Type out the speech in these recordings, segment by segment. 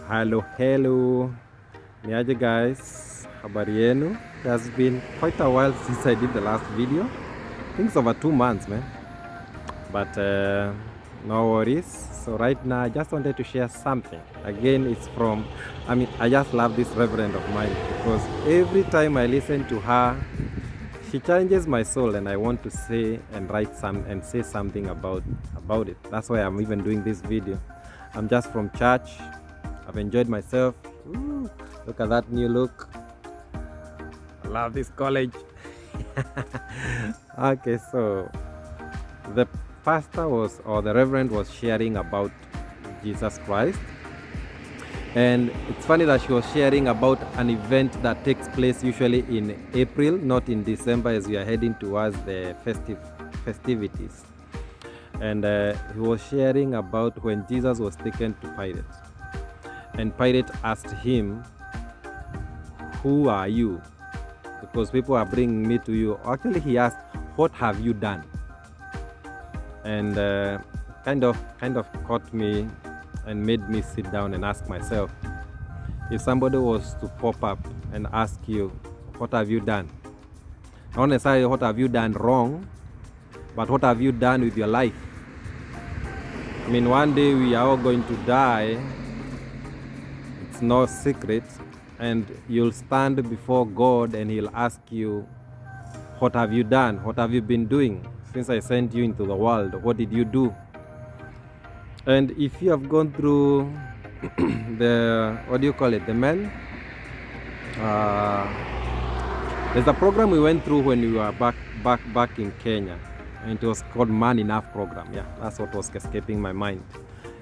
Hello. Niaje guys, habari yenu? It has been quite a while since I did the last video. I think it's over 2 months, man. But no worries. So right now, I just wanted to share something. Again, it's from, I just love this reverend of mine because every time I listen to her, she challenges my soul, and I want to say and write and say something about it. That's why I'm even doing this video. I'm just from church. I've enjoyed myself. Ooh, look at that new look. I love this college. Okay, so the pastor the reverend was sharing about Jesus Christ. And it's funny that she was sharing about an event that takes place usually in April, not in December, as we are heading towards the festivities. And he was sharing about when Jesus was taken to Pilate. And Pilate asked him, "Who are you? Because people are bringing me to you." Actually, he asked, "What have you done?" And kind of caught me and made me sit down and ask myself, if somebody was to pop up and ask you, "What have you done?" Not necessarily what have you done wrong, but what have you done with your life? I mean, one day we are all going to die. It's no secret. And you'll stand before God and He'll ask you, "What have you done? What have you been doing since I sent you into the world? What did you do?" And if you have gone through the men, there's a program we went through when we were back in Kenya, and it was called Man Enough program. Yeah, that's what was escaping my mind.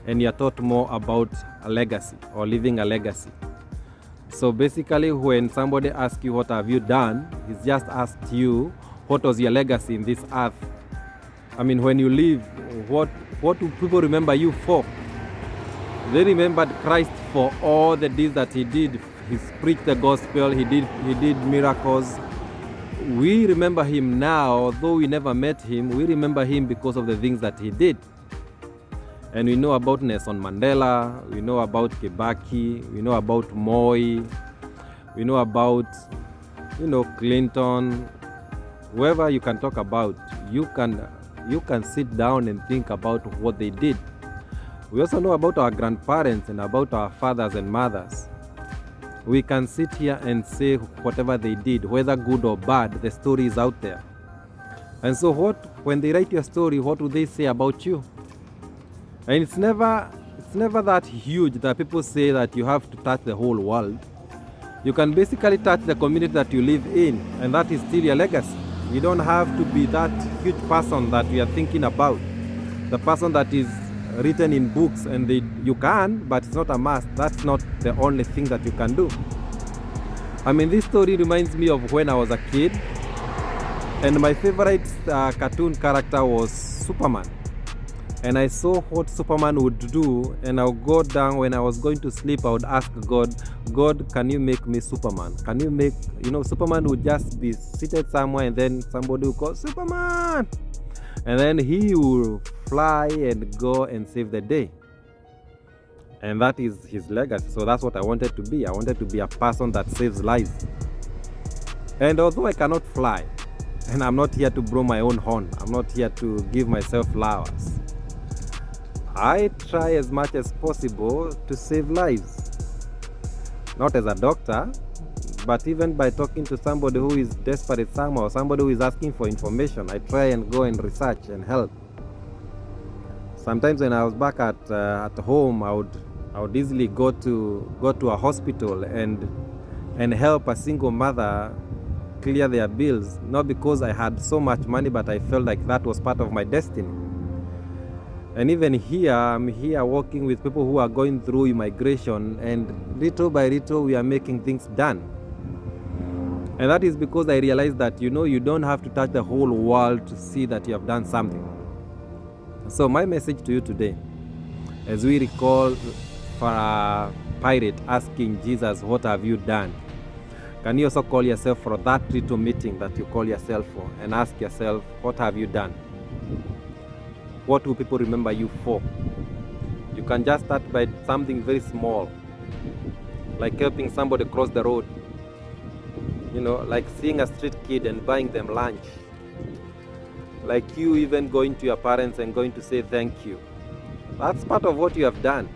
And you're taught more about a legacy or living a legacy. So basically, when somebody asks you, "What have you done?" he's just asked you, what was your legacy in this earth? I mean, when you leave, what do people remember you for? They remembered Christ for all the deeds that He did. He preached the gospel. He did miracles. We remember Him now, although we never met Him. We remember Him because of the things that He did. And we know about Nelson Mandela. We know about Kibaki. We know about Moi. We know about, Clinton. Whoever you can talk about, you can sit down and think about what they did. We also know about our grandparents and about our fathers and mothers. We can sit here and say whatever they did, whether good or bad, the story is out there. And so when they write your story, what do they say about you? And it's never that huge that people say that you have to touch the whole world. You can basically touch the community that you live in, and that is still your legacy. You don't have to be that huge person that we are thinking about, the person that is written in books, and you can, but it's not a must. That's not the only thing that you can do. I mean, this story reminds me of when I was a kid, and my favorite cartoon character was Superman. And I saw what Superman would do, and I would go down when I was going to sleep. I would ask God, "Can you make me Superman? Can you make," Superman would just be seated somewhere, and then somebody would call, "Superman!" And then he will fly and go and save the day. And that is his legacy. So that's what I wanted to be. I wanted to be a person that saves lives. And although I cannot fly, and I'm not here to blow my own horn, I'm not here to give myself flowers, I try as much as possible to save lives. Not as a doctor, but even by talking to somebody who is desperate somewhere, or somebody who is asking for information, I try and go and research and help. Sometimes when I was back at home, I would easily go to a hospital and help a single mother clear their bills, not because I had so much money, but I felt like that was part of my destiny. And even here, I'm here working with people who are going through immigration, and little by little we are making things done. And that is because I realized that, you don't have to touch the whole world to see that you have done something. So my message to you today, as we recall for Pilate asking Jesus, "What have you done?" Can you also call yourself for that little meeting that you call yourself for and ask yourself, "What have you done?" What do people remember you for? You can just start by something very small. like helping somebody cross the road, you know, like seeing a street kid and buying them lunch, like you even going to your parents and going to say thank you. That's part of what you have done.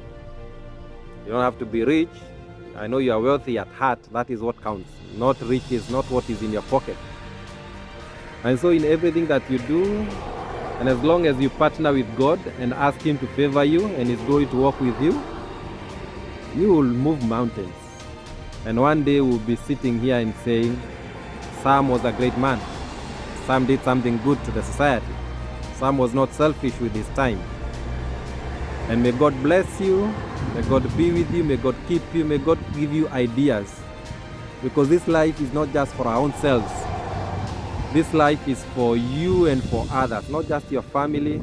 You don't have to be rich. I know you are wealthy at heart. That is what counts. Not rich is not what is in your pocket. And so in everything that you do, and as long as you partner with God and ask Him to favor you and He's going to walk with you, you will move mountains. And one day we'll be sitting here and saying, Sam was a great man. Sam did something good to the society. Sam was not selfish with his time. And may God bless you. May God be with you. May God keep you. May God give you ideas. Because this life is not just for our own selves. This life is for you and for others, not just your family,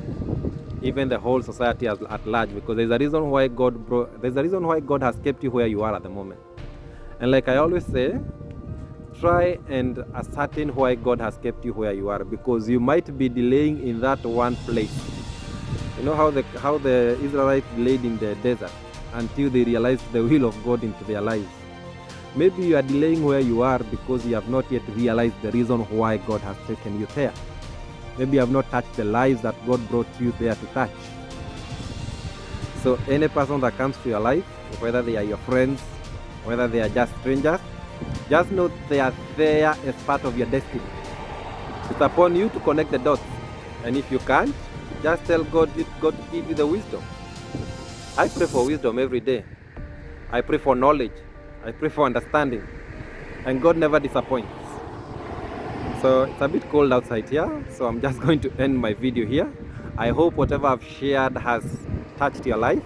even the whole society at large. Because there's a reason why God has kept you where you are at the moment. And like I always say, try and ascertain why God has kept you where you are, because you might be delaying in that one place. You know how the Israelites delayed in the desert until they realized the will of God into their lives. Maybe you are delaying where you are because you have not yet realized the reason why God has taken you there. Maybe you have not touched the lives that God brought you there to touch. So any person that comes to your life, whether they are your friends, whether they are just strangers, just know they are there as part of your destiny. It's upon you to connect the dots. And if you can't, just tell God to give you the wisdom. I pray for wisdom every day. I pray for knowledge. I pray for understanding. And God never disappoints. So it's a bit cold outside here, so I'm just going to end my video here. I hope whatever I've shared has touched your life.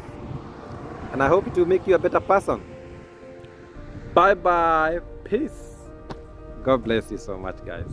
And I hope it will make you a better person. Bye-bye. Peace. God bless you so much, guys.